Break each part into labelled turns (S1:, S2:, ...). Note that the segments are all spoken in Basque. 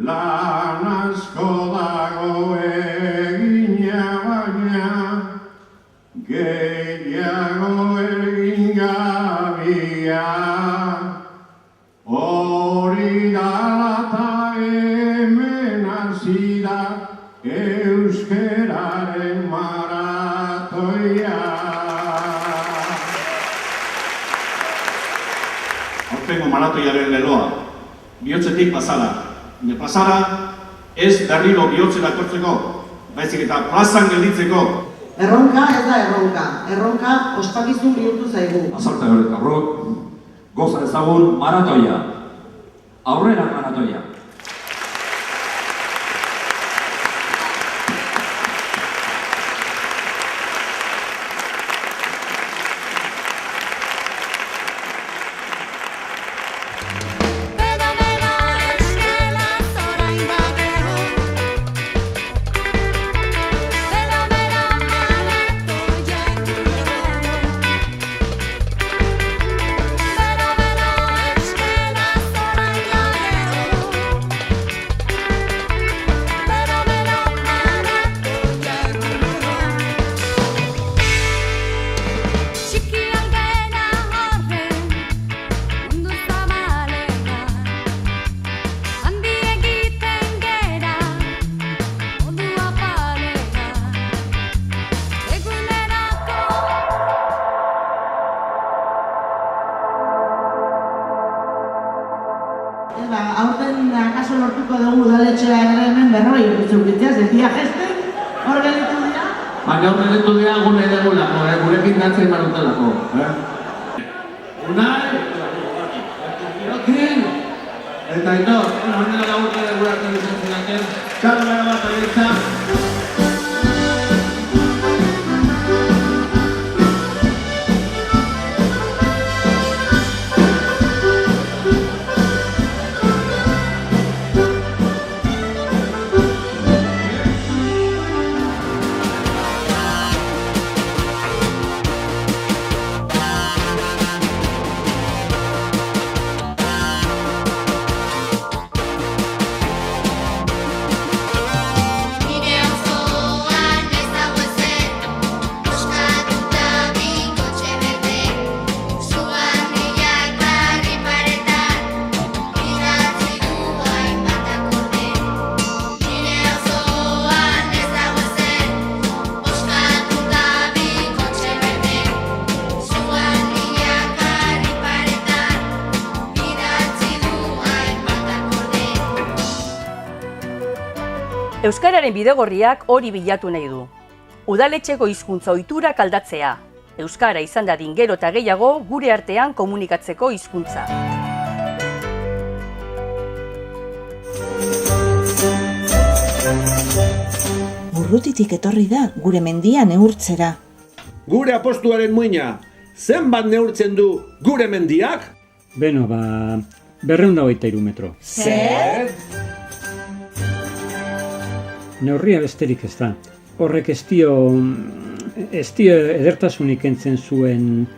S1: lan asko dago egina baina, gehiago egin gabia. Hori dala eta hemen hasi da euskeraren maratoia. Aurtengo maratoiaren leloa, bihotzetik plazara. Plazara ez berriro bihotzera etortzeko, baizik eta plazan gelditzeko.
S2: Erronka ez da erronka, erronka ospakizun bihurtu zaigu.
S3: Azalta gero eta goza ezagun maratoia, aurrera maratoia.
S2: Aurten akaso lortuko dugu udaletxea hemen 40 urte urteaz, ez dira gesten, hor gelitu dira?
S4: Baina hor gelitu dira gune degulako, gurekin datzen marutelako. Unai, Irokin, eta ito, horrela laburte degulatzen izan zinaken, txalbara bat agitza.
S5: Euskararen bidegorriak hori bilatu nahi du. Udaletxeko hizkuntza ohiturak aldatzea. Euskara izan dadin gero eta gehiago gure artean komunikatzeko hizkuntza.
S6: Urrutitik etorri da gure mendia neurtzera.
S7: Gure apostuaren muina, zenbat neurtzen du gure mendiak?
S8: Beno, 223 metro.
S6: Zer?
S8: Neurria besterik ez da. Horrek ez dio edertasunik entzen zuen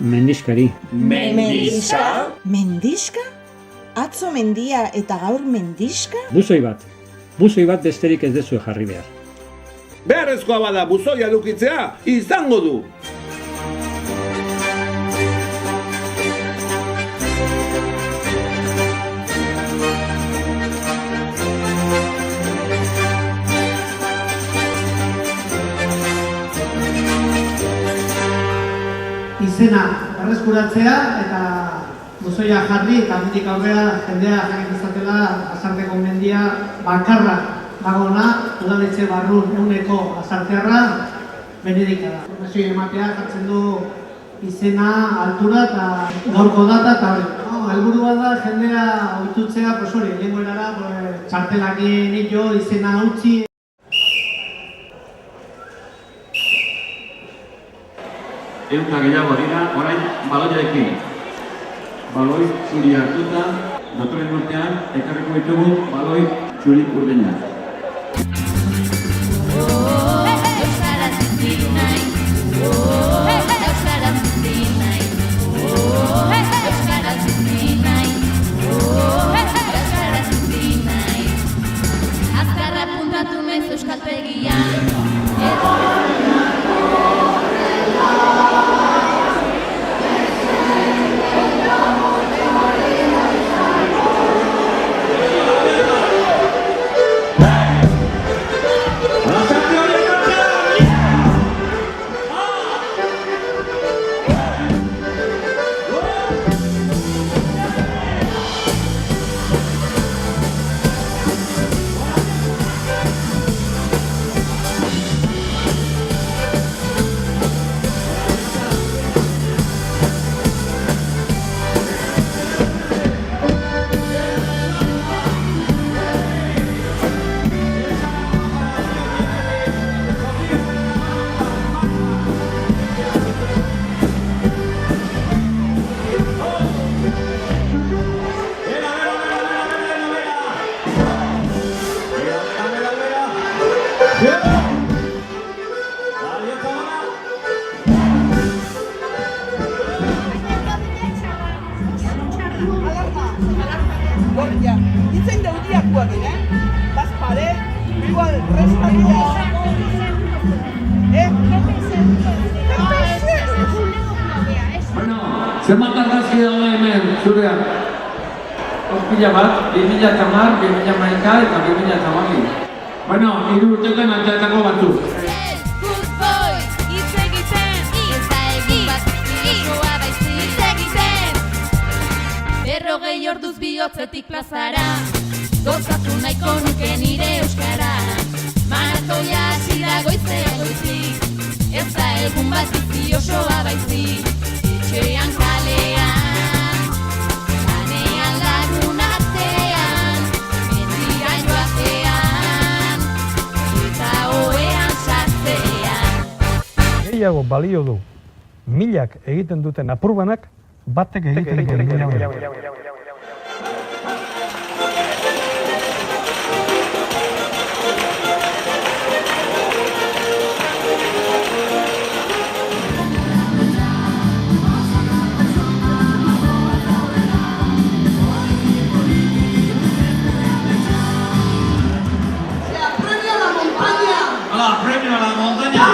S8: mendiskari.
S6: Mendiska? Mendiska? Atzo mendia eta gaur mendiska?
S8: Buzoi bat besterik ez dezue jarri behar.
S7: Beharrezkoa bada buzoia edukitzea, izango du!
S9: Izena berreskuratzea eta buzoia jarri eta handik aurrera jendea jakin izatela Lasarteko mendia bakarra dagoena, udaletxe barrun eguneko Lasartearra benedika da. Informazio ematea jartzen du izena, altura eta gaurko data eta hori. Helburua da jendea ohitutzea, lehengo erara, txartelakin hilo, izena utzi.
S4: Euta gehiago dira, orain baloiarekin. Baloi txuri hartuta, datorren urtean, ekarriko ditugu baloi txuri urdina.
S2: Gorria, ditzen daudiak guakin, Las pared, igual, resta dira.
S3: Bueno, zenbat argazki dago hemen, zurean?
S4: Pila bat, 2010, 2011 eta 2012.
S3: Bueno, 3 urtetan anteatako batzuk.
S10: Berrogei orduz bihotzetik plazara, gozatu nahiko nuke nire euskara. Maratoia hasi da goizik, ez da egun bat bizi osoa baizik. Etxean kalean, lanean lagun artean, mendira joatean, eta ohean sartzean.
S8: Gehiago balio du milak egiten duten apurbanak batek egiten duten mila.
S1: ¡Hola, premio a la montaña!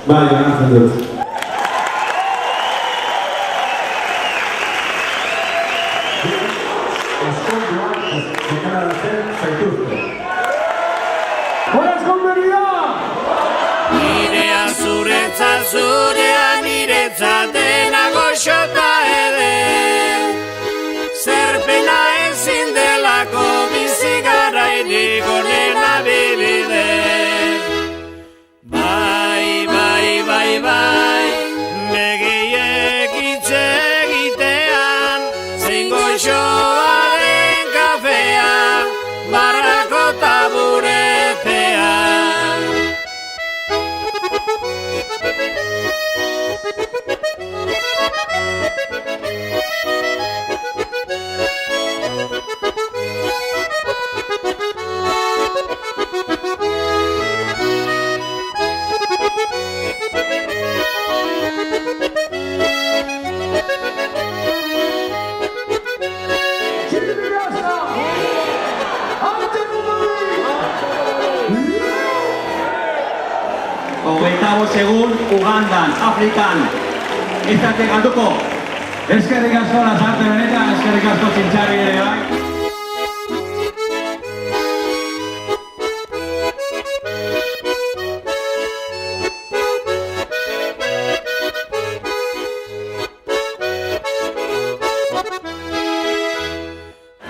S7: Bai, onartzen dut.
S11: Nirea zuretzat, zurea niretzat dena goxota ere. Zerpena ezin delako bizi garairik onena bibide. Bai, begiek hitz egitean, zein goxoaren kafea, barrako taburetean.
S4: 25 egun Ugandan, Afrikan. Ez dute galduko.
S3: Eskerrik asko Lasarte benetan, eskerrik asko Txintxarri ere bai.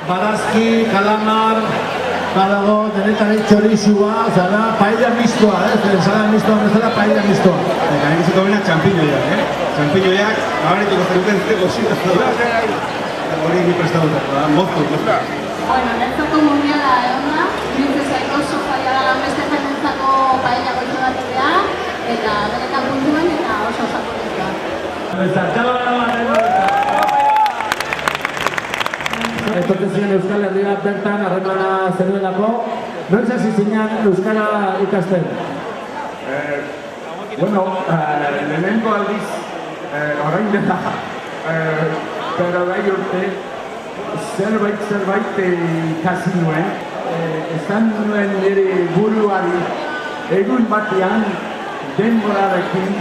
S7: Barazki, kalamar, badago, denetarik txorizua, zara, paella mistoa, zara mistoa, bezala paella mistoa.
S1: Eta nik iziko bena txampiñoiak, Txampiñoiak, abarituko zenuten zeko zira. Hori ni prestatuta, moztu.
S10: Bueno, netzako mundiala egon da, bintzez aiko sofaia da beste jenentzako paella goizu bat idea, eta benetan puntuen eta oso zakoretua.
S3: Etortezien Euskal Herria bertan harremana zenuelako, noiz hasi zinen Euskara ikasten?
S12: Bueno, lehenengo aldiz, orain dela, pero gai urte, zerbait ikasi nuen, esan nuen nire buruari, egun batean, denborarekin,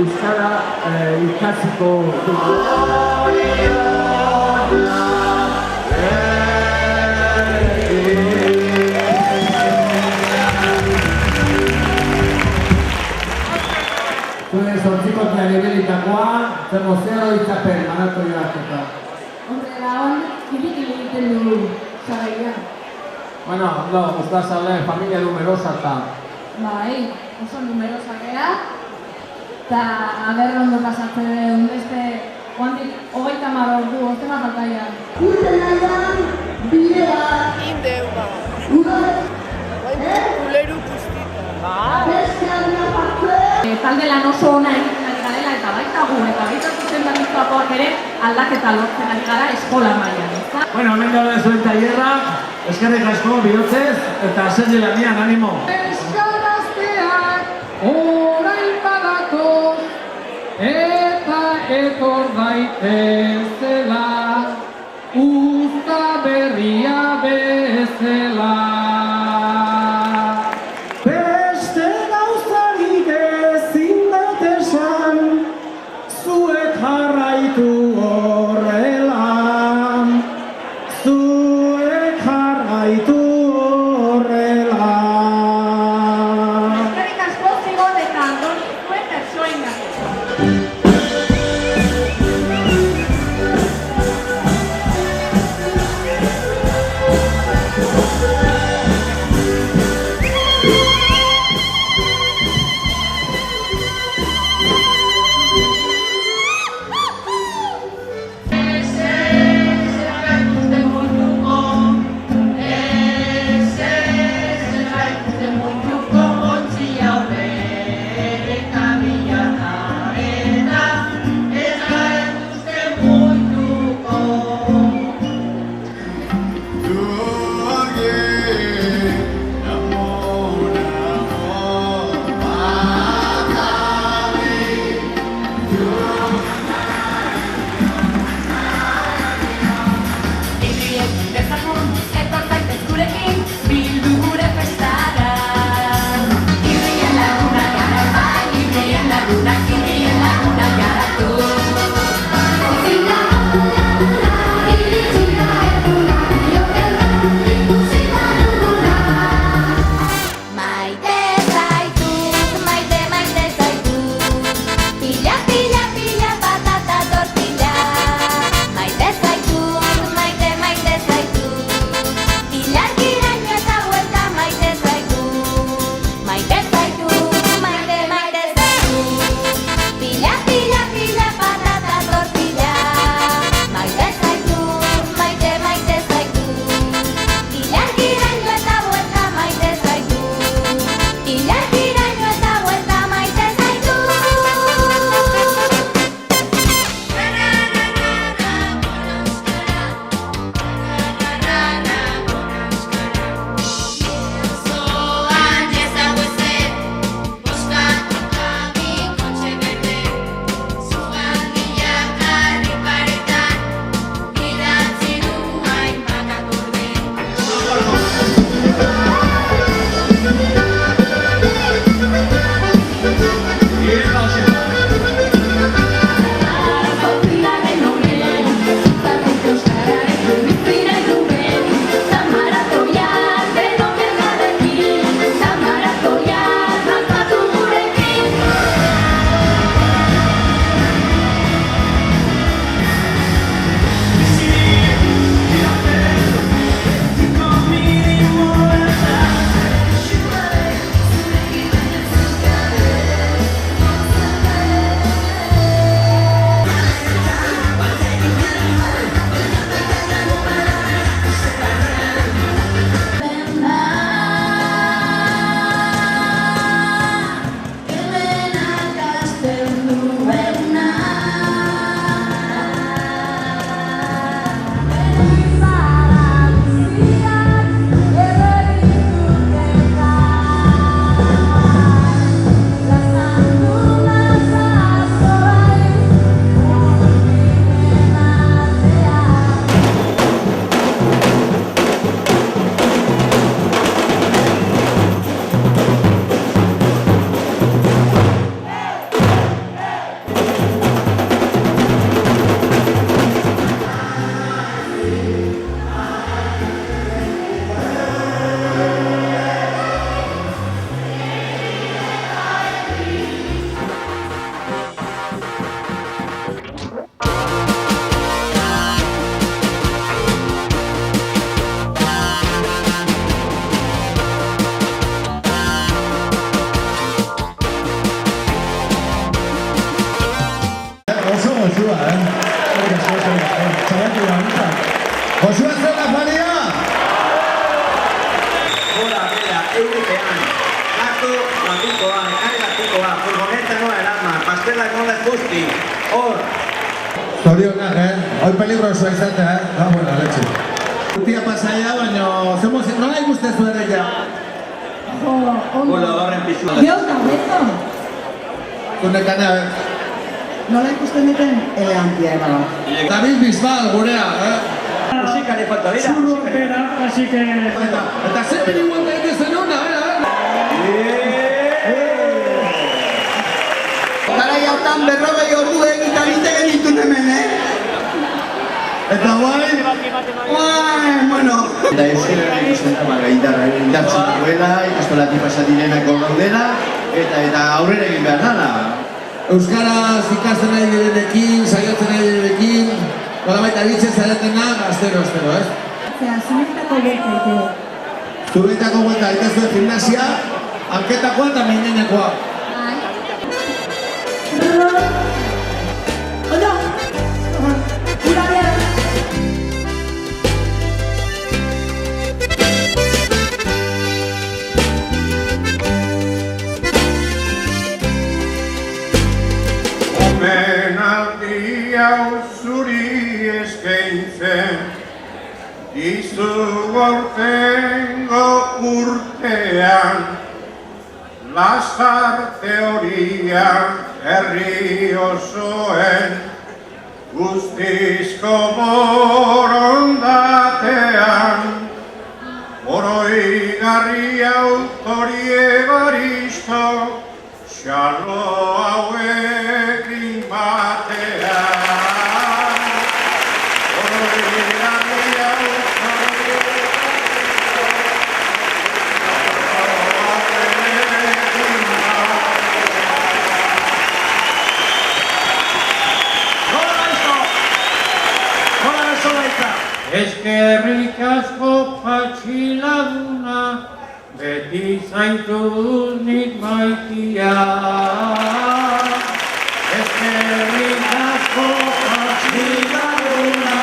S12: Euskara ikasiko dugu.
S3: Zure zortzikotean ibilitakoa, zer mozero itzapen, manatu joaketa.
S10: Hombre, hon, kilik egiten dugu, zaraia.
S3: Bueno, ondo, ustazale, familia numerosa eta...
S10: Bai, oso numerosa gea, eta agerra ondo pasatzen duen beste, oandik, 30 ordu, ostena faltaia. Urte nahian, bidea. Indeu, ba. Uleru guztita. Beste aldea parte. Talde lan oso ona egiten ari garela eta baita gu, eta baita zuzendaritzakoak ere aldaketa lortzen ari gara eskola mailan, ezta?
S3: Bueno, hemen daude zuen tailerra, eskerrik asko bihotzez, eta zer lanian, animo!
S13: Euskarazteak orain badatoz, eta etor daitezela, uzta berria bezala. Beste gauzarik ezin dut esan, zuek jarraitu horrela, zuek jarraitu horrela.
S10: Eskerrik asko zigon eta andoni zuen persoengatik.
S7: guzti, hor.
S14: Zorionak, hoi peligrosoa izatea, da buena leche. Urtia pasaia, baina nola ikustezu ere ja?
S10: Ondo. Geuta, beto.
S14: Zunekane,
S2: Nola ikusten duten? Elegantia ema.
S14: David Bisbal, gurea,
S4: Musikari falta dira.
S13: Zuru bera, así que...
S14: Eta zer beri guanta egiten hona,
S15: Gara jautan 40 ordu egita liteke ditun hemen, Eta guai, bueno. Eta euskeraren ikusten dama indartzen duela, ikastolati pasatirenak gaudela, eta aurrera egin behar dala.
S14: Euskaraz ikasten nahi direnekin, saiotzen nahi direnekin, nolabait abitzen zaretena, astero, ez?
S10: Zea, zuretako buelta ite.
S14: Zuretako buelta ite zuen gimnasia, anketakoa eta minenekoa.
S10: Ondo! Ura behar!
S11: Omenaldi hau zuri eskaintzen dizu gortengo urtean Lasar teoria herri osoen guztizko borondatean oroigarri autori ebaristo xalo hauekin batean oroigarri autori Eskerrik asko patxi laguna, beti zaitut nik maitia. Eskerrik asko patxi laguna,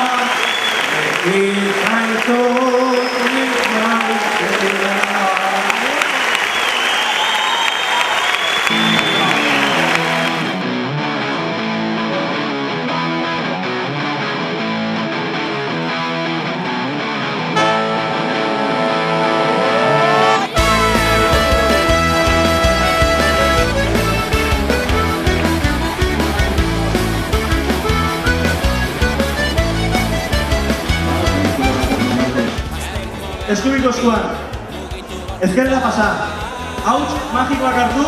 S11: beti zaitut nik maitia.
S9: Eskubiko eskuan, ezkerrera pasa, hauts magikoak hartu.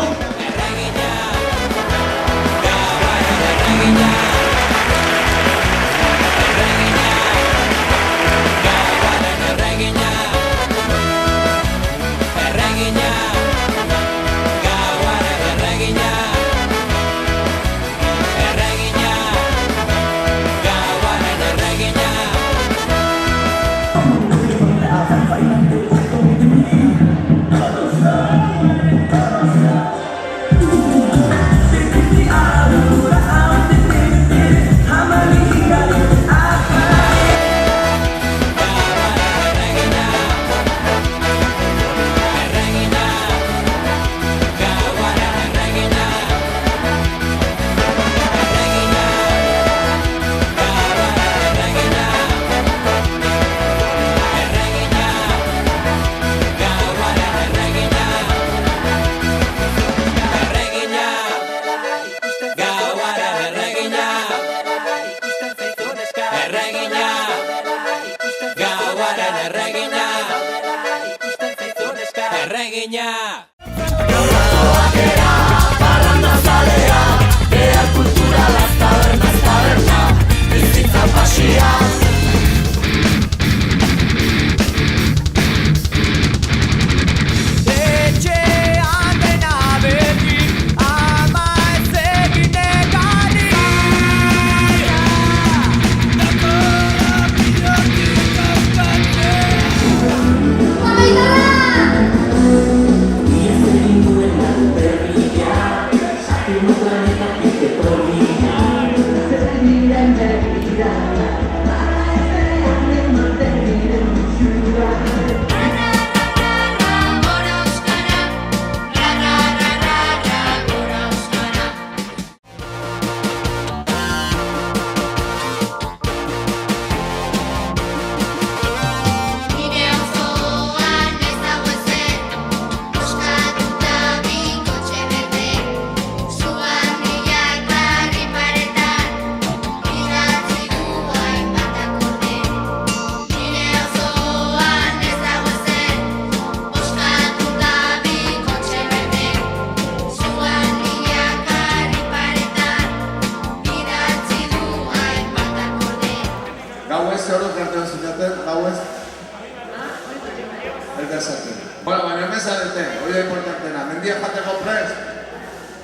S14: zarete, hori da importantena. Mendia jateko prest?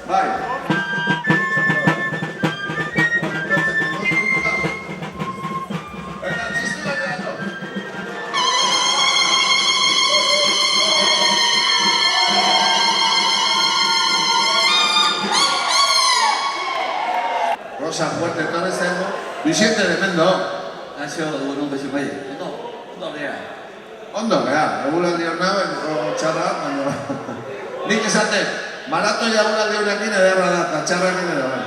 S14: Bai. Rosa fuerte, torre zengo. Vicente de Mendo.
S15: Kaixo, egun ondo bai. Ondo gea.
S14: Ondo gea, eguraldi hor naben, txarra, baina... Nik esaten, maratoi eguraldi honekin ederra da, eta txarrakin ere bai.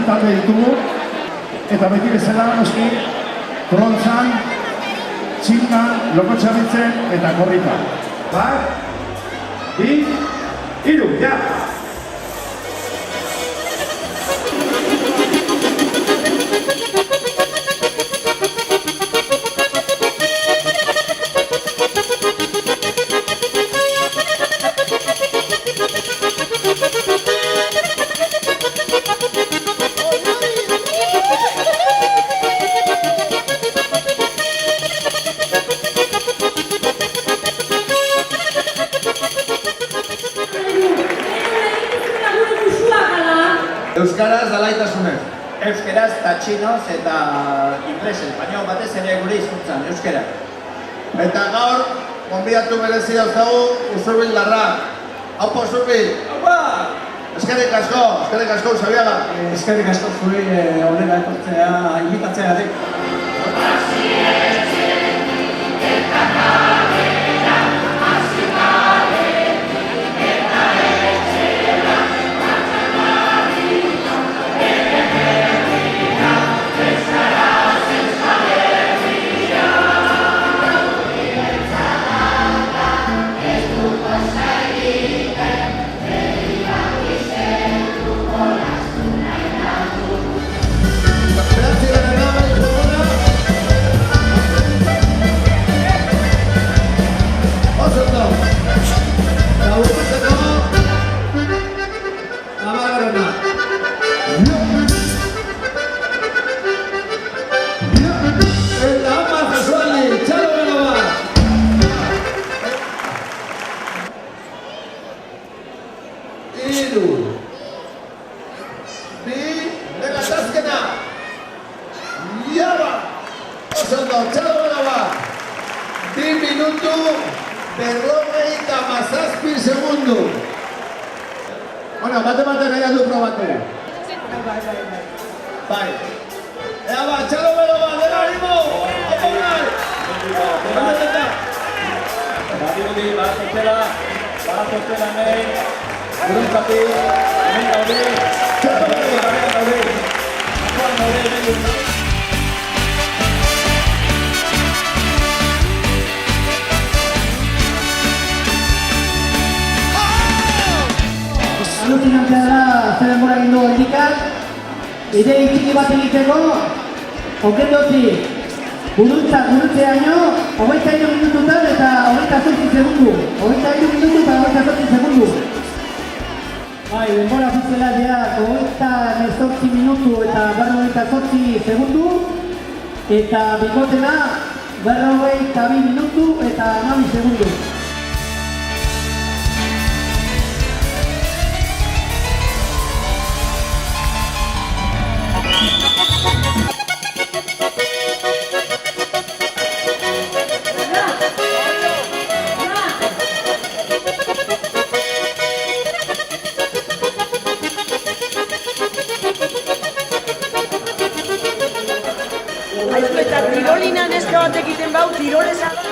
S13: talde ditugu, eta beti bezala noski trontzan, txingan, lokotxabitzen eta korrika. Bat, bi, hiru, ja!
S15: Euskaraz dalaitasunez.
S16: Euskeraz eta txinoz eta inglesez, baina batez ere gure hizkuntzan, euskera.
S14: Eta gaur, gonbidatu berezi daukagu Usurbil Larra. Haupo Usurbil!
S16: Haupa!
S14: Eskerrik asko, Usabiaga.
S9: Eskerrik asko zuri horrela etortzea, inbitatzeagatik.
S13: Bueno, bate nahi du probatu. Bai. Ea ba, txalo bero ba, dela animo! Opo bai!
S16: Badirudi, baratotela nahi, gurunkati, hemen gaude,
S9: Alucinantea da, zer denbora egin du hendikan, idei txiki bat egiteko, onkendoti, gurutzeaino, 23 minututan eta 28 segundu. 23 minutu eta 28 segundu. Bai, denbora ofiziala dira 28 minutu eta 48 segundu, eta bikotena 42 minutu eta 12 segundu.
S2: Eta tirolina neska bat egiten bau, tirolesa da.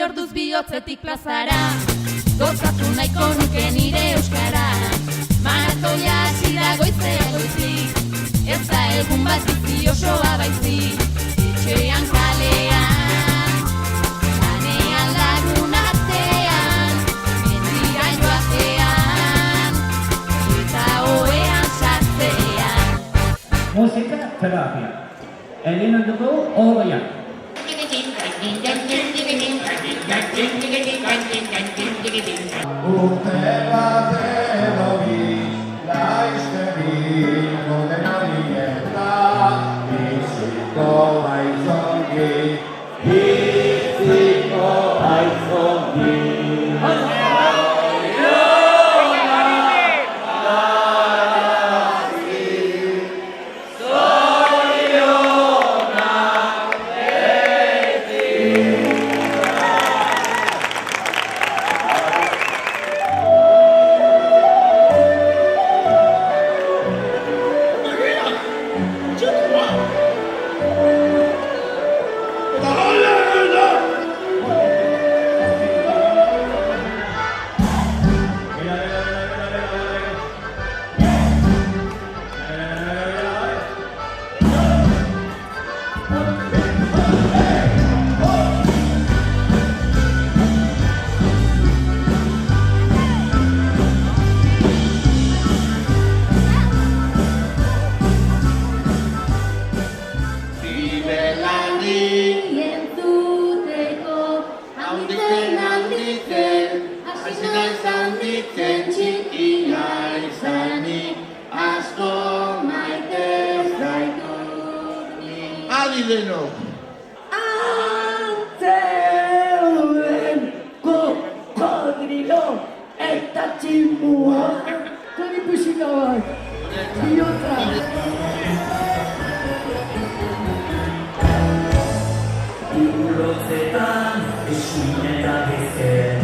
S10: Orduz bihotzetik plazara, gozatu nahiko nuke nire euskara. Maratoia hasi da goizean goizik, ez da egun bat bizi osoa baizik. Etxean kalean, lanean lagun artean, mendira joatean, eta ohean sartzean.
S9: Musika terapia. Egin dugu oroian.
S13: Urte bat edo bi, laizte bingo den horieta, biziko baizongi, biziko baizongi.
S14: adi denok.
S11: Antzeuden kokodrilo eta tximua. Kari pusika bat, bihotza. Iburotetan esinera bezen.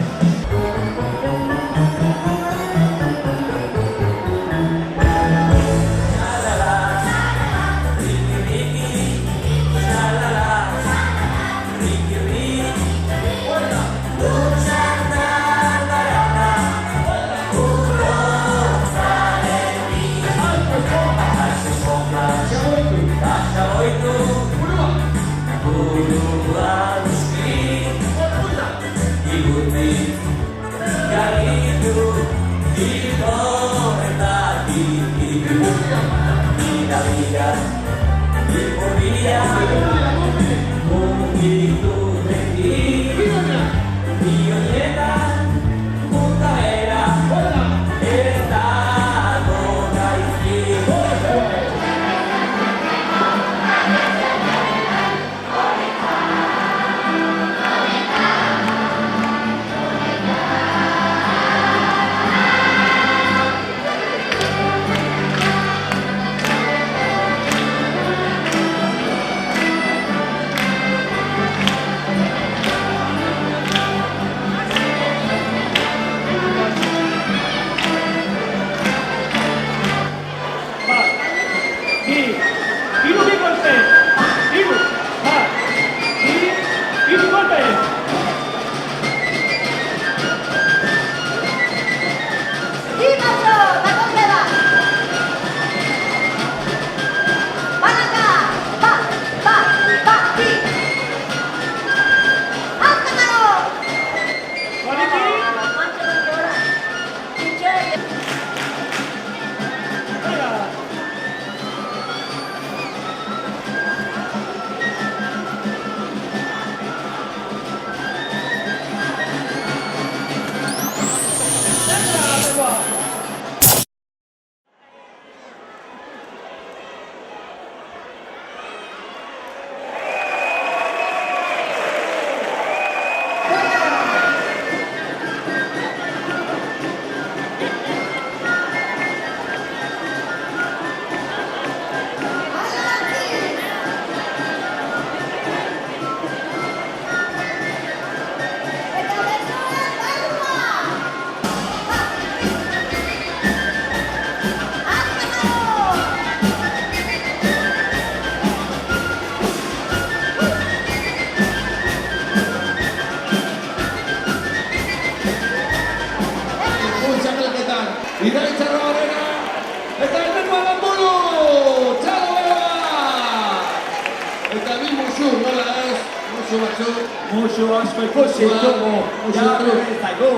S16: Musu asko ikusi dugu, jarri zaigu,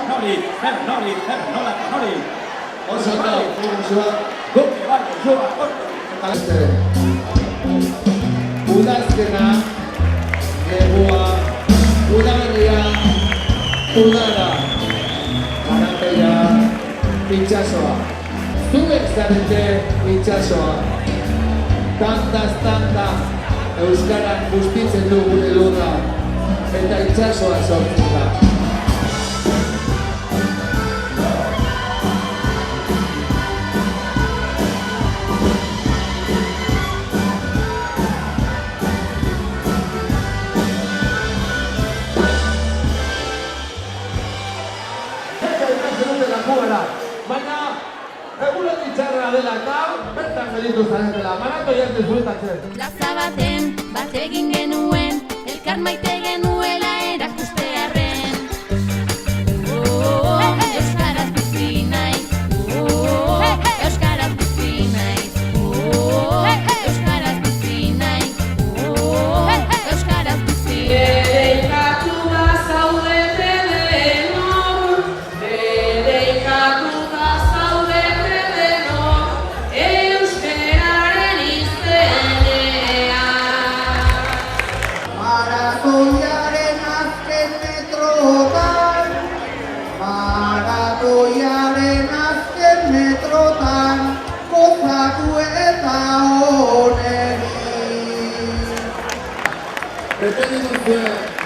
S16: nori,
S14: Oso eta, musua.
S16: Guki bai, musua,
S14: Udazkena, negua, udaberria, udara, garapeia, itxasoa. Zuek zarete itxasoa. Tanta euskaran bustitzen du gure lurra, eta itxasoa sortzen da.
S7: Baina, egunen txarra dela eta bertan gelitu zaretela, maratu jartzen zuetatzen.
S17: Plaza baten, bat egin genuen, elkar maite genuela erakustearren. Euskaraz bizi nahi, euskaraz bizi nahi, euskaraz bizi nahi, euskaraz bizi nahi.
S11: Dedeikatu da zaudete denok, dedeikatu da zaudete denok, euskararen izenean.
S18: Maratoiaren azken metrotan, gozatu eta onegi.
S12: bete diguzue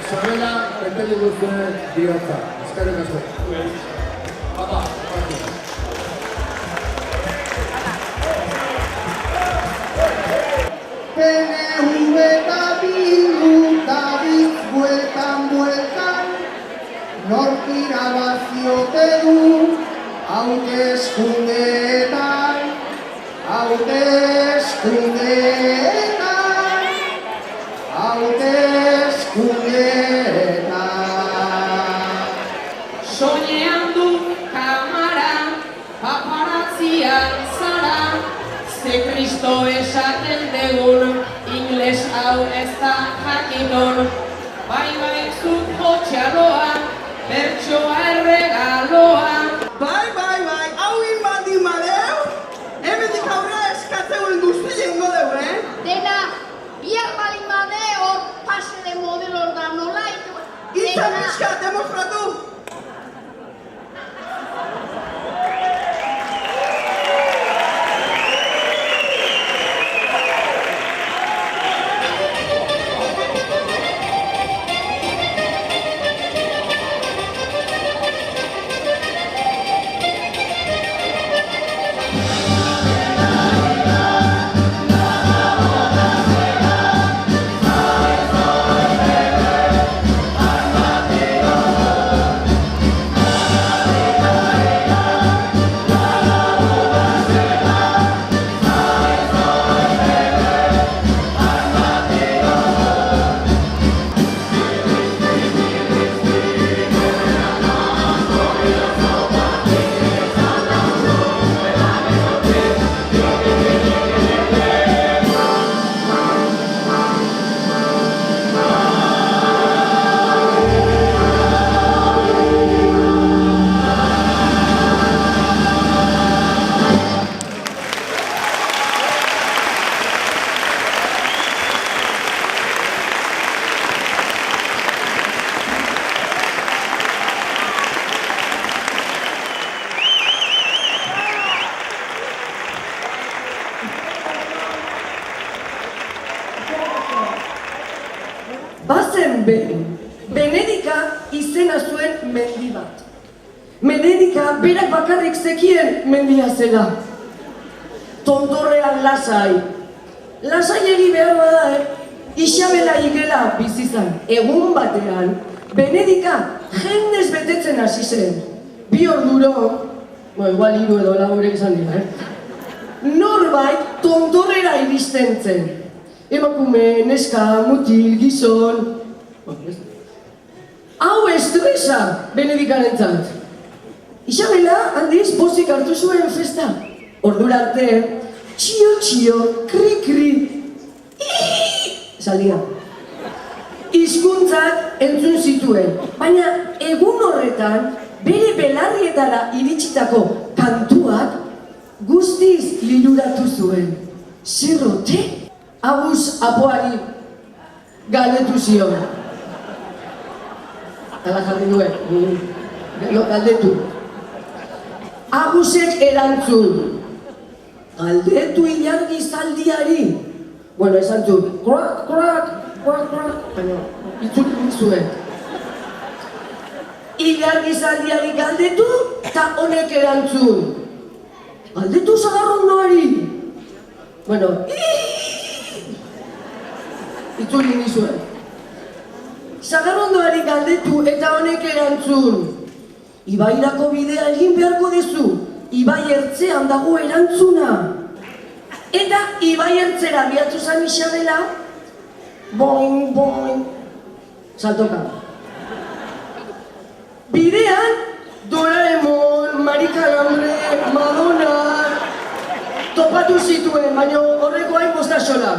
S12: sabela, bete diguzue bihotza. Eskerrik asko. Bata,
S7: PNV eta Bildu David bueltan nork irabaziote du hauteskundeetan
S11: Soñean du kamara paparazzian zara ze Kristo esaten degun ingles hau ez da jakinon bai zuk hotxaloa bertsoa erregaloa
S18: Bai, hau inbandi mareu, hemetik aurrera eskatzeuen guztien godeu,
S10: Dena, bihar balin bade hor pase de modelo da nola
S18: Itza pixka, demostratu! Bazen Benedika izena zuen mendi bat. Benedika berak bakarrik zekien mendia zela. Tontorrean lasai. Lasaiegi behar bada, Isabela igela bizizan. Egun batean, Benedika jendez betetzen hasi zen. 2 orduro, igual 3 edo 4 izan dira, norbait tontorrera iristen zen. Emakume, neska, mutil, gizon... Hau estresa Benedikarentzat. Isabela aldiz pozik hartu zuen festa. Ordura arte, txio, kri, salia. Hizkuntzak entzun zituen, baina egun horretan bere belarrietara iritsitako kantuak guztiz liluratu zuen. Zerrote? Abuz apoari galdetu zion. Hala jarri duen, galdetu. Abuzek erantzun. Galdetu ilargi zaldiari. Bueno, esan zuen, krak, baina itzulun zuen. Ilargi zaldiari galdetu, eta honek erantzun. Galdetu zagarrondoari. Bueno, itzuli nizuen. Zagarrondoari galdetu eta honek erantzun. Ibairako bidea egin beharko dezu. Ibai ertzean dago erantzuna. Eta Ibai ertzera biatu zan Isabela. Boing. Saltoka. Bidean, Doraemon, Marikalambre, Madonna... Topatu zituen, baina horreko hain bostaxola.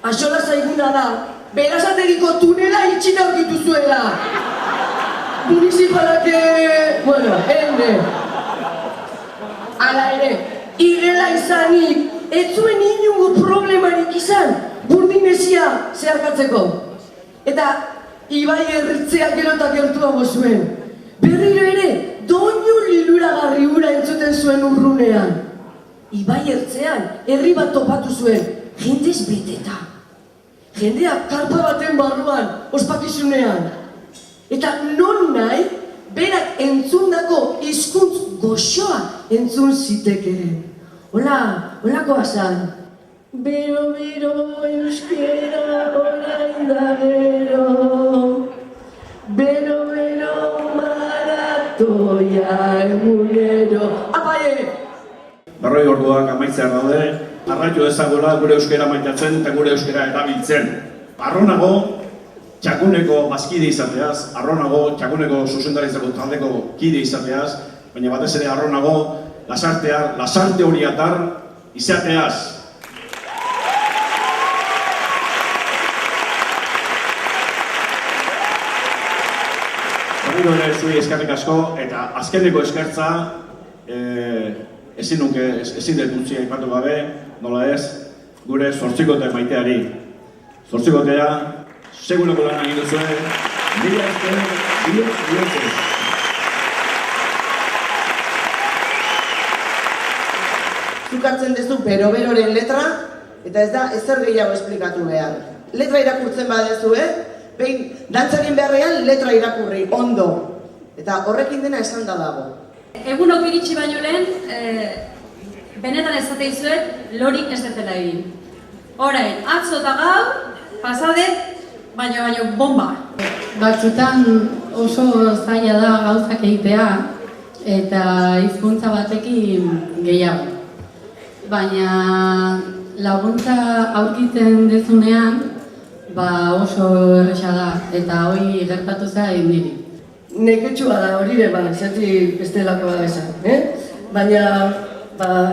S18: Axola zaiguna da, Berasategiko tunela itxita aurkitu zuela. Municipalake... bueno, ende. Hala ere, irela izanik, ez zuen inungo problemarik izan, Burdinezia zeharkatzeko. Eta Ibai erritzeak gero eta gertuago zuen. Berriro ere, doinu liluragarri hura entzuten zuen urrunean. Ibai ertzean, herri bat topatu zuen, jendez beteta. jendea karpa baten barruan, ospakizunean. Eta non nahi, berak entzundako hizkuntz goxoa entzun zitekeen. Holakoa zan. Bero, euskera, orain da bero. Bero, maratoia egunero. Apaie!
S1: Berroi orduak amaitzean daude, arraitu dezagoela gure euskera maitatzen eta gure euskera erabiltzen. Arronago, txakuneko bazkide izateaz, arronago, txakuneko zuzendaritzako taldeko kide izateaz, baina batez ere arronago, lasarte hori atar izateaz. Berriro ere zuei eskerrik asko, eta azkeneko eskertza, ezin dut utzi aipatu gabe, nola ez, gure zortzikote maiteari. Zortzikotea, segurako lan egin duzue, mila esker.
S2: Zuk hartzen duzu bero-beroren letra, eta ez da ezer gehiago esplikatu behar. Letra irakurtzen badezue, behin dantzaren beharrean letra irakurri, ondo. Eta horrekin dena esan da dago.
S10: Egunok iritsi baino lehen, benetan esate izuet, lori ez detela egin. Orain, atzo eta gaur, pasade, baino bomba.
S19: Batzutan oso zaila da gauzak egitea, eta hizkuntza batekin gehiago. Baina laguntza aurkitzen dezunean, oso erresa da, eta hori gertatu zain niri.
S18: Neketsua da hori ere, zati bestelakoa esan, baina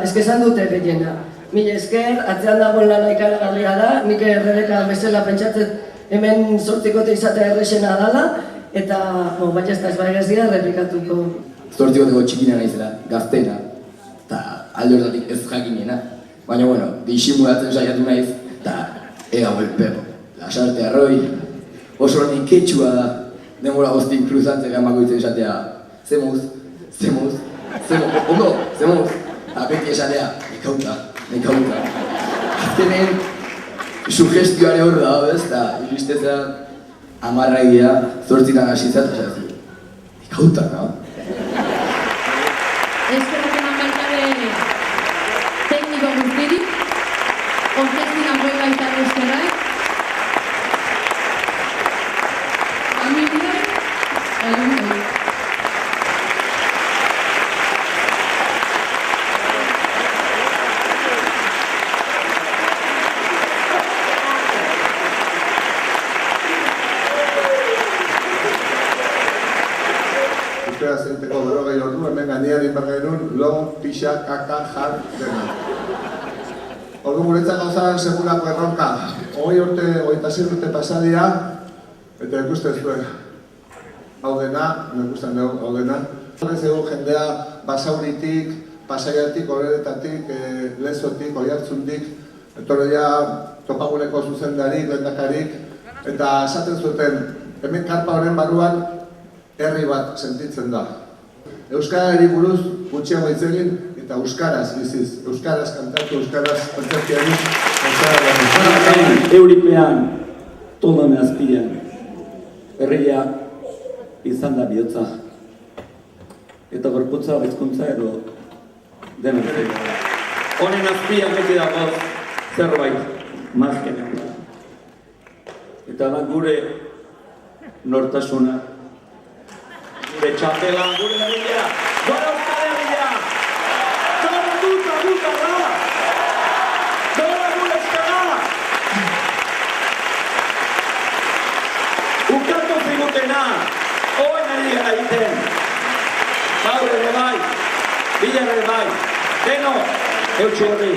S18: eskezan dute gehiena. Mila esker, atzean dagoen lana ikaragarria da, nik Rebeka bezala pentsatzen hemen zortzikote izatea errexena dela, eta baina ez ez dira errepikatuko.
S20: Zortzikoteko txikina naizela, gaztena, eta alde horretik ez jakinena. Baina, disimulatzen saiatu naiz, eta ega Pepo, lasarte arroi, oso neketsua da. Denbora goztik kruzatzea makoitzen esatea, zemuz, ondo, zemuz, apeti esatea, nekauta. Azkenen, sugestioare hor da, eta iristezea amarra egia, zortzitan hasitzat, nekauta, no?
S19: Eskerrak eman baitare tekniko guztirik, orkestin hau baitare eskerrak.
S14: Euskara zenteko berrogei ordu, hemen gainean inbergerun, lo, pixa, kaka, jar, dena. Ordu guretzak gauzaren segurako erronka. Hogeita urte pasadia, eta ikusten zuen. Hau dena, ikusten dugu, hau dena. Horrez dugu jendea Basauritik, Pasaiatik, Oreretatik, Lezotik, Oiartzundik, etorria topaguneko zuzendarik, lehendakarik, eta esaten zuten, hemen karpa horren barruan, herri bat sentitzen da. Euskarari buruz gutxiago hitz egin eta euskaraz biziz, euskaraz kantatu, euskaraz kontzertiari, euskaraz
S4: Euripean, tolone azpian, herria izan da bihotza. Eta gorputza, hizkuntza edo denak. Honen azpian beti dago zerbait mazkenean da. Eta da gure nortasuna. Gure txapela, gure herria, gure Euskal Herria! Gure duta da! Gure gure eskara! Ukatu zigutena, hoen ari gara egiten. Gaur ere bai, bilar ere bai, deno, eutxi horri.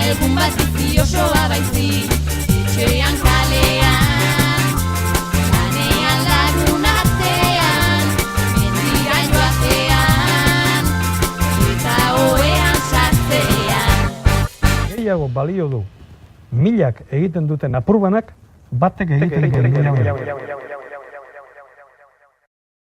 S17: egun bat bizi osoa baizik, etxean kalean, lanean lagun artean, mendira joatean, eta ohean sartzean.
S8: Gehiago balio du milak egiten duten apurbanak batek egiten duen.